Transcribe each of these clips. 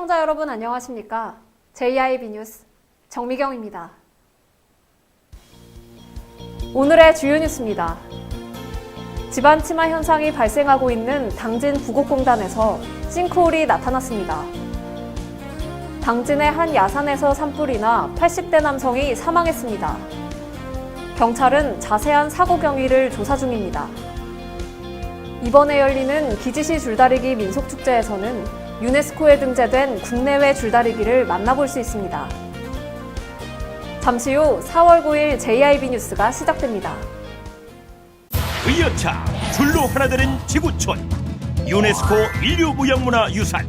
시청자 여러분 안녕하십니까? JIB 뉴스 정미경입니다. 오늘의 주요 뉴스입니다. 집안 치마 현상이 발생하고 있는 당진 부곡공단에서 싱크홀이 나타났습니다. 당진의 한 야산에서 산불이 나 80대 남성이 사망했습니다. 경찰은 자세한 사고 경위를 조사 중입니다. 이번에 열리는 기지시 줄다리기 민속축제에서는 유네스코에 등재된 국내외 줄다리기를 만나볼 수 있습니다. 잠시 후 4월 9일 JIB 뉴스가 시작됩니다. 의여차 줄로 하나 되는 지구촌 유네스코 인류무형문화유산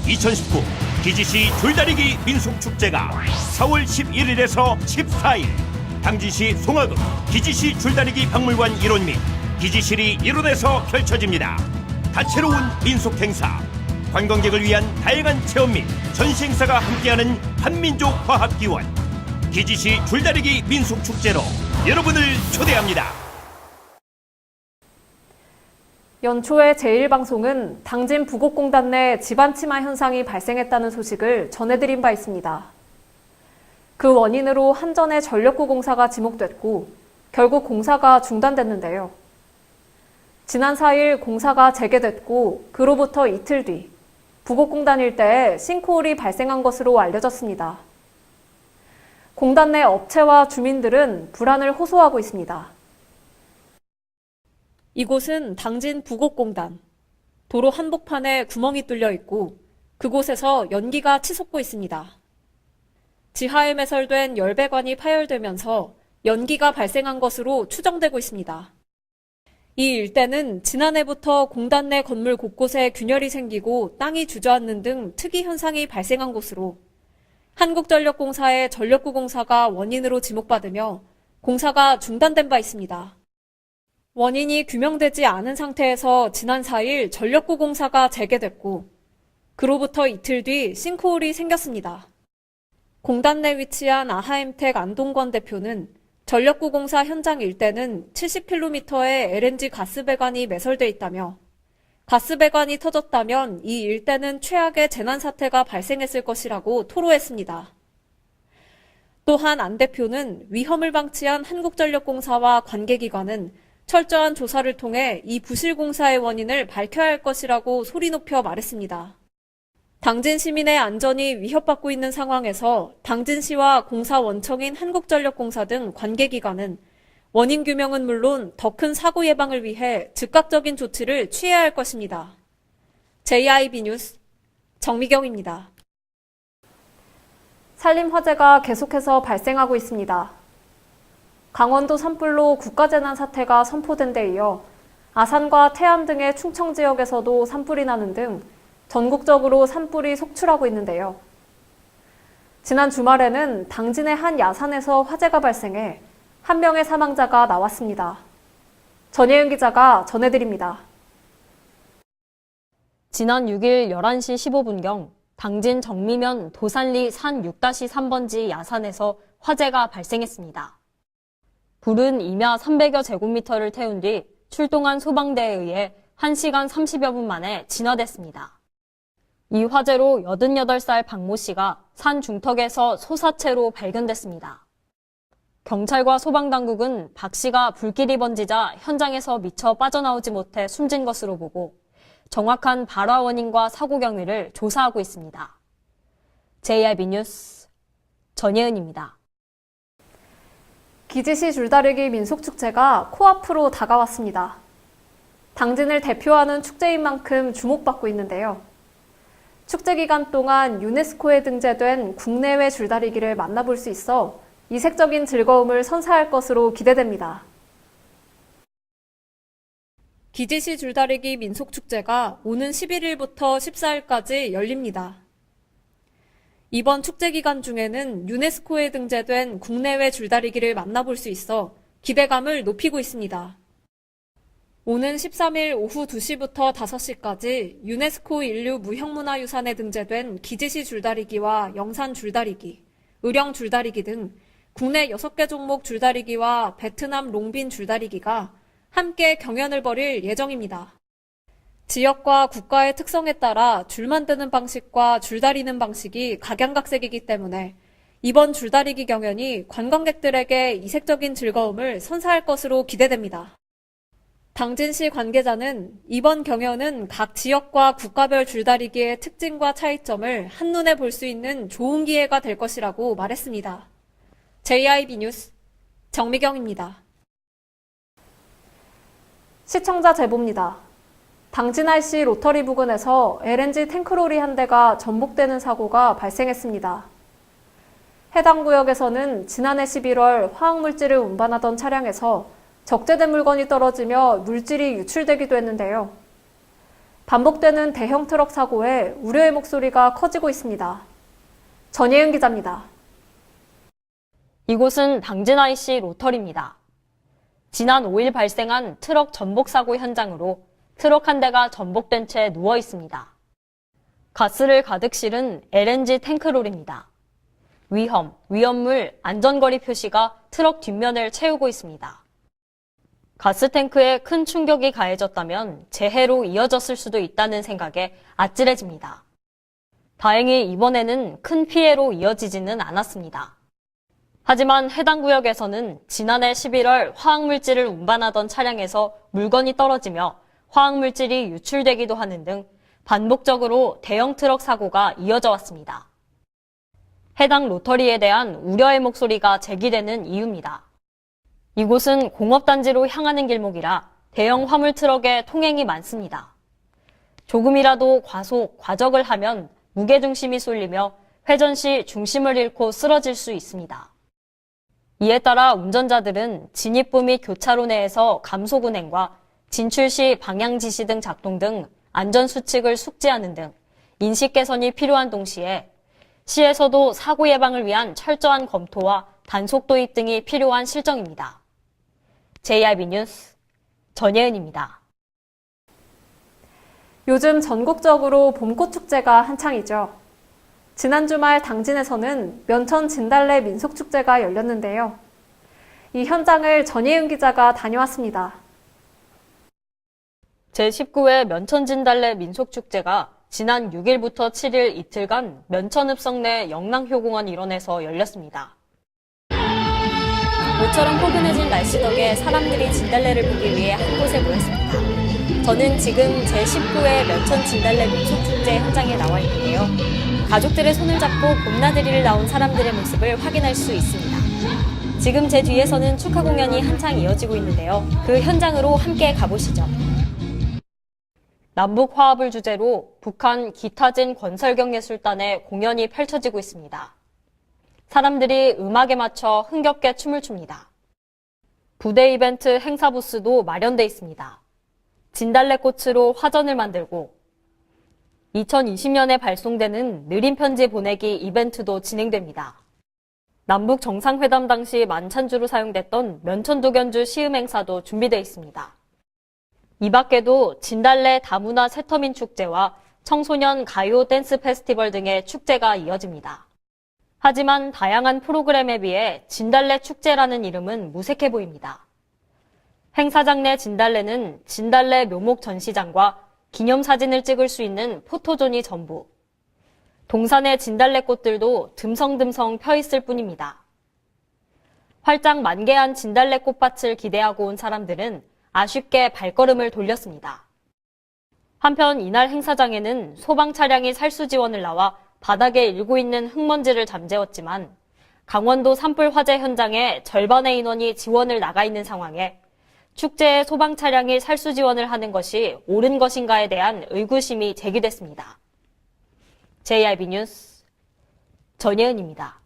2019 기지시 줄다리기 민속축제가 4월 11일에서 14일 당진시 송화읍 기지시 줄다리기 박물관 일원 및 기지실이 일원에서 펼쳐집니다. 다채로운 민속 행사, 관광객을 위한 다양한 체험 및 전시 행사가 함께하는 한민족 화합기원 기지시 줄다리기 민속축제로 여러분을 초대합니다. 연초에 제1방송은 당진 부곡공단 내 집안 치마 현상이 발생했다는 소식을 전해드린 바 있습니다. 그 원인으로 한전의 전력구 공사가 지목됐고 결국 공사가 중단됐는데요. 지난 4일 공사가 재개됐고 그로부터 이틀 뒤 부곡공단 일대에 싱크홀이 발생한 것으로 알려졌습니다. 공단 내 업체와 주민들은 불안을 호소하고 있습니다. 이곳은 당진 부곡공단. 도로 한복판에 구멍이 뚫려 있고 그곳에서 연기가 치솟고 있습니다. 지하에 매설된 열배관이 파열되면서 연기가 발생한 것으로 추정되고 있습니다. 이 일대는 지난해부터 공단 내 건물 곳곳에 균열이 생기고 땅이 주저앉는 등 특이 현상이 발생한 곳으로 한국전력공사의 전력구 공사가 원인으로 지목받으며 공사가 중단된 바 있습니다. 원인이 규명되지 않은 상태에서 지난 4일 전력구 공사가 재개됐고 그로부터 이틀 뒤 싱크홀이 생겼습니다. 공단 내 위치한 아하엠텍 안동권 대표는 전력구 공사 현장 일대는 70km의 LNG 가스배관이 매설돼 있다며 가스배관이 터졌다면 이 일대는 최악의 재난 사태가 발생했을 것이라고 토로했습니다. 또한 안 대표는 위험을 방치한 한국전력공사와 관계기관은 철저한 조사를 통해 이 부실 공사의 원인을 밝혀야 할 것이라고 소리 높여 말했습니다. 당진 시민의 안전이 위협받고 있는 상황에서 당진시와 공사 원청인 한국전력공사 등 관계기관은 원인 규명은 물론 더 큰 사고 예방을 위해 즉각적인 조치를 취해야 할 것입니다. JIB 뉴스 정미경입니다. 산림 화재가 계속해서 발생하고 있습니다. 강원도 산불로 국가재난 사태가 선포된 데 이어 아산과 태안 등의 충청 지역에서도 산불이 나는 등 전국적으로 산불이 속출하고 있는데요. 지난 주말에는 당진의 한 야산에서 화재가 발생해 한 명의 사망자가 나왔습니다. 전예은 기자가 전해드립니다. 지난 6일 11시 15분경 당진 정미면 도산리 산 6-3번지 야산에서 화재가 발생했습니다. 불은 임야 300여 제곱미터를 태운 뒤 출동한 소방대에 의해 1시간 30여 분 만에 진화됐습니다. 이 화재로 88살 박모 씨가 산 중턱에서 소사체로 발견됐습니다. 경찰과 소방당국은 박 씨가 불길이 번지자 현장에서 미처 빠져나오지 못해 숨진 것으로 보고 정확한 발화 원인과 사고 경위를 조사하고 있습니다. JIB 뉴스 전예은입니다. 기지시 줄다리기 민속축제가 코앞으로 다가왔습니다. 당진을 대표하는 축제인 만큼 주목받고 있는데요. 축제 기간 동안 유네스코에 등재된 국내외 줄다리기를 만나볼 수 있어 이색적인 즐거움을 선사할 것으로 기대됩니다. 기지시 줄다리기 민속축제가 오는 11일부터 14일까지 열립니다. 이번 축제 기간 중에는 유네스코에 등재된 국내외 줄다리기를 만나볼 수 있어 기대감을 높이고 있습니다. 오는 13일 오후 2시부터 5시까지 유네스코 인류 무형문화유산에 등재된 기지시 줄다리기와 영산 줄다리기, 의령 줄다리기 등 국내 6개 종목 줄다리기와 베트남 롱빈 줄다리기가 함께 경연을 벌일 예정입니다. 지역과 국가의 특성에 따라 줄 만드는 방식과 줄 다리는 방식이 각양각색이기 때문에 이번 줄다리기 경연이 관광객들에게 이색적인 즐거움을 선사할 것으로 기대됩니다. 당진시 관계자는 이번 경연은 각 지역과 국가별 줄다리기의 특징과 차이점을 한눈에 볼 수 있는 좋은 기회가 될 것이라고 말했습니다. JIB 뉴스 정미경입니다. 시청자 제보입니다. 당진RC 로터리 부근에서 LNG 탱크로리 한 대가 전복되는 사고가 발생했습니다. 해당 구역에서는 지난해 11월 화학물질을 운반하던 차량에서 적재된 물건이 떨어지며 물질이 유출되기도 했는데요. 반복되는 대형 트럭 사고에 우려의 목소리가 커지고 있습니다. 전예은 기자입니다. 이곳은 당진IC 로터리입니다. 지난 5일 발생한 트럭 전복 사고 현장으로 트럭 한 대가 전복된 채 누워 있습니다. 가스를 가득 실은 LNG 탱크롤입니다. 위험, 위험물, 안전거리 표시가 트럭 뒷면을 채우고 있습니다. 가스탱크에 큰 충격이 가해졌다면 재해로 이어졌을 수도 있다는 생각에 아찔해집니다. 다행히 이번에는 큰 피해로 이어지지는 않았습니다. 하지만 해당 구역에서는 지난해 11월 화학물질을 운반하던 차량에서 물건이 떨어지며 화학물질이 유출되기도 하는 등 반복적으로 대형 트럭 사고가 이어져 왔습니다. 해당 로터리에 대한 우려의 목소리가 제기되는 이유입니다. 이곳은 공업단지로 향하는 길목이라 대형 화물 트럭의 통행이 많습니다. 조금이라도 과속, 과적을 하면 무게중심이 쏠리며 회전 시 중심을 잃고 쓰러질 수 있습니다. 이에 따라 운전자들은 진입부 및 교차로 내에서 감속 운행과 진출 시 방향 지시 등 작동 등 안전수칙을 숙지하는 등 인식 개선이 필요한 동시에 시에서도 사고 예방을 위한 철저한 검토와 단속 도입 등이 필요한 실정입니다. JIB 뉴스 전예은입니다. 요즘 전국적으로 봄꽃 축제가 한창이죠. 지난 주말 당진에서는 면천 진달래 민속축제가 열렸는데요. 이 현장을 전예은 기자가 다녀왔습니다. 제19회 면천진달래 민속축제가 지난 6일부터 7일 이틀간 면천읍성 내 영랑효공원 일원에서 열렸습니다. 모처럼 포근해진 날씨 덕에 사람들이 진달래를 보기 위해 한 곳에 모였습니다. 저는 지금 제19회 면천진달래 민속축제 현장에 나와 있는데요. 가족들의 손을 잡고 봄나들이를 나온 사람들의 모습을 확인할 수 있습니다. 지금 제 뒤에서는 축하 공연이 한창 이어지고 있는데요. 그 현장으로 함께 가보시죠. 남북 화합을 주제로 북한 기타진 권설경 예술단의 공연이 펼쳐지고 있습니다. 사람들이 음악에 맞춰 흥겹게 춤을 춥니다. 부대 이벤트 행사 부스도 마련돼 있습니다. 진달래꽃으로 화전을 만들고 2020년에 발송되는 느린 편지 보내기 이벤트도 진행됩니다. 남북 정상회담 당시 만찬주로 사용됐던 면천도견주 시음 행사도 준비되어 있습니다. 이 밖에도 진달래 다문화 새터민 축제와 청소년 가요 댄스 페스티벌 등의 축제가 이어집니다. 하지만 다양한 프로그램에 비해 진달래 축제라는 이름은 무색해 보입니다. 행사장 내 진달래는 진달래 묘목 전시장과 기념사진을 찍을 수 있는 포토존이 전부. 동산의 진달래꽃들도 듬성듬성 펴 있을 뿐입니다. 활짝 만개한 진달래 꽃밭을 기대하고 온 사람들은 아쉽게 발걸음을 돌렸습니다. 한편 이날 행사장에는 소방 차량이 살수 지원을 나와 바닥에 일고 있는 흙먼지를 잠재웠지만 강원도 산불 화재 현장에 절반의 인원이 지원을 나가 있는 상황에 축제에 소방 차량이 살수 지원을 하는 것이 옳은 것인가에 대한 의구심이 제기됐습니다. JIB 뉴스 전예은입니다.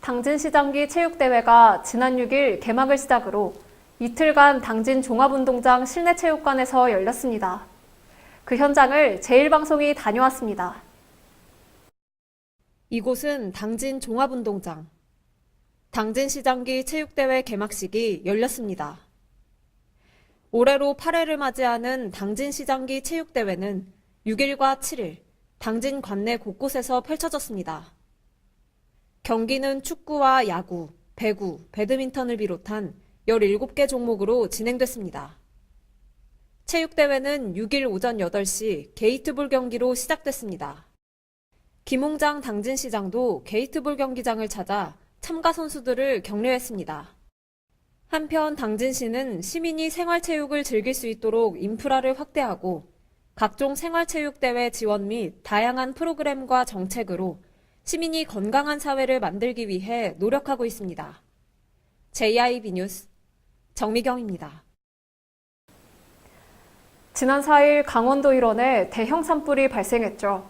당진시장기 체육대회가 지난 6일 개막을 시작으로 이틀간 당진 종합운동장 실내체육관에서 열렸습니다. 그 현장을 제1방송이 다녀왔습니다. 이곳은 당진 종합운동장. 당진시장기 체육대회 개막식이 열렸습니다. 올해로 8회를 맞이하는 당진시장기 체육대회는 6일과 7일 당진 관내 곳곳에서 펼쳐졌습니다. 경기는 축구와 야구, 배구, 배드민턴을 비롯한 17개 종목으로 진행됐습니다. 체육대회는 6일 오전 8시 게이트볼 경기로 시작됐습니다. 김홍장 당진시장도 게이트볼 경기장을 찾아 참가 선수들을 격려했습니다. 한편 당진시는 시민이 생활체육을 즐길 수 있도록 인프라를 확대하고 각종 생활체육대회 지원 및 다양한 프로그램과 정책으로 시민이 건강한 사회를 만들기 위해 노력하고 있습니다. JIB 뉴스 정미경입니다. 지난 4일 강원도 일원에 대형 산불이 발생했죠.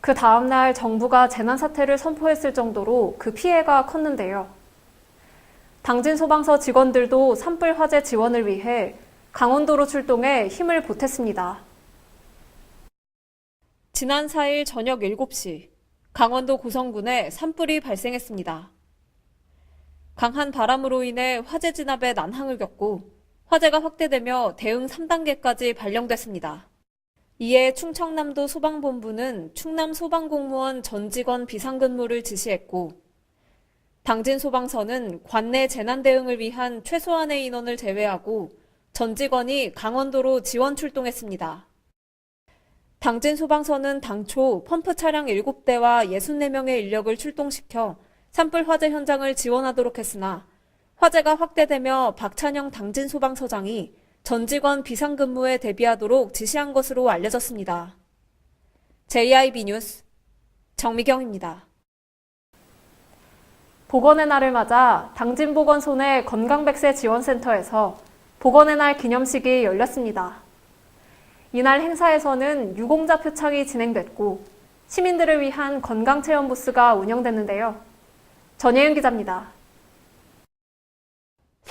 그 다음날 정부가 재난사태를 선포했을 정도로 그 피해가 컸는데요. 당진소방서 직원들도 산불 화재 지원을 위해 강원도로 출동해 힘을 보탰습니다. 지난 4일 저녁 7시 강원도 고성군에 산불이 발생했습니다. 강한 바람으로 인해 화재 진압에 난항을 겪고 화재가 확대되며 대응 3단계까지 발령됐습니다. 이에 충청남도 소방본부는 충남 소방공무원 전 직원 비상근무를 지시했고 당진소방서는 관내 재난 대응을 위한 최소한의 인원을 제외하고 전 직원이 강원도로 지원 출동했습니다. 당진소방서는 당초 펌프 차량 7대와 64명의 인력을 출동시켜 산불 화재 현장을 지원하도록 했으나 화재가 확대되며 박찬영 당진소방서장이 전 직원 비상근무에 대비하도록 지시한 것으로 알려졌습니다. JIB 뉴스 정미경입니다. 보건의 날을 맞아 당진보건소 내 건강백세 지원센터에서 보건의 날 기념식이 열렸습니다. 이날 행사에서는 유공자 표창이 진행됐고 시민들을 위한 건강체험 부스가 운영됐는데요. 전예은 기자입니다.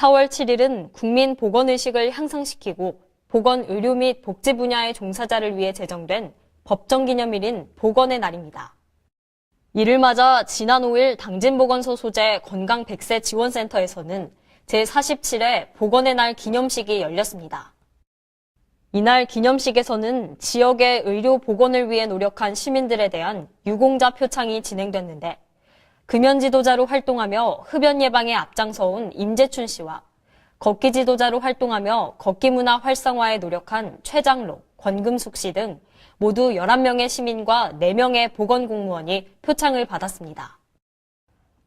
4월 7일은 국민 보건의식을 향상시키고 보건 의료 및 복지 분야의 종사자를 위해 제정된 법정기념일인 보건의 날입니다. 이를 맞아 지난 5일 당진보건소 소재 건강백세 지원센터에서는 제47회 보건의 날 기념식이 열렸습니다. 이날 기념식에서는 지역의 의료 보건을 위해 노력한 시민들에 대한 유공자 표창이 진행됐는데 금연 지도자로 활동하며 흡연 예방에 앞장서온 임재춘 씨와 걷기 지도자로 활동하며 걷기 문화 활성화에 노력한 최장록, 권금숙 씨 등 모두 11명의 시민과 4명의 보건공무원이 표창을 받았습니다.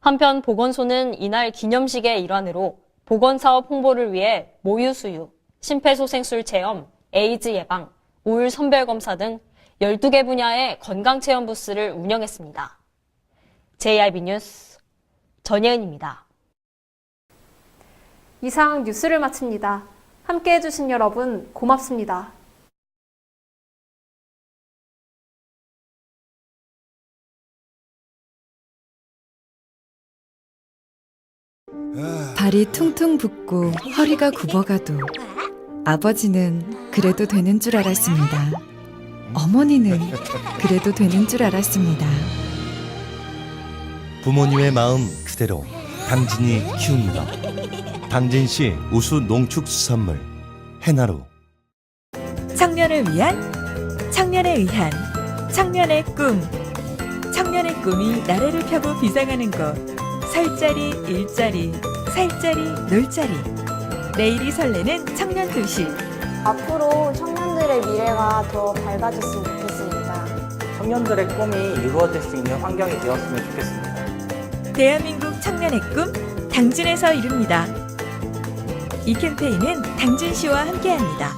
한편 보건소는 이날 기념식의 일환으로 보건사업 홍보를 위해 모유수유, 심폐소생술 체험, 에이즈 예방, 우울 선별검사 등 12개 분야의 건강체험 부스를 운영했습니다. JIB 뉴스 전예은입니다. 이상 뉴스를 마칩니다. 함께해 주신 여러분 고맙습니다. 발이 퉁퉁 붓고 허리가 굽어가도 아버지는 그래도 되는 줄 알았습니다. 어머니는 그래도 되는 줄 알았습니다. 부모님의 마음 그대로 당진이 키웁니다. 당진시 우수 농축수산물 해나루. 청년을 위한, 청년에 의한, 청년의 꿈. 청년의 꿈이 나래를 펴고 비상하는 곳. 설자리, 일자리, 살자리, 놀자리. 내일이 설레는 청년도시. 앞으로 청년들의 미래가 더 밝아졌으면 좋겠습니다. 청년들의 꿈이 이루어질 수 있는 환경이 되었으면 좋겠습니다. 대한민국 청년의 꿈, 당진에서 이룹니다. 이 캠페인은 당진시와 함께합니다.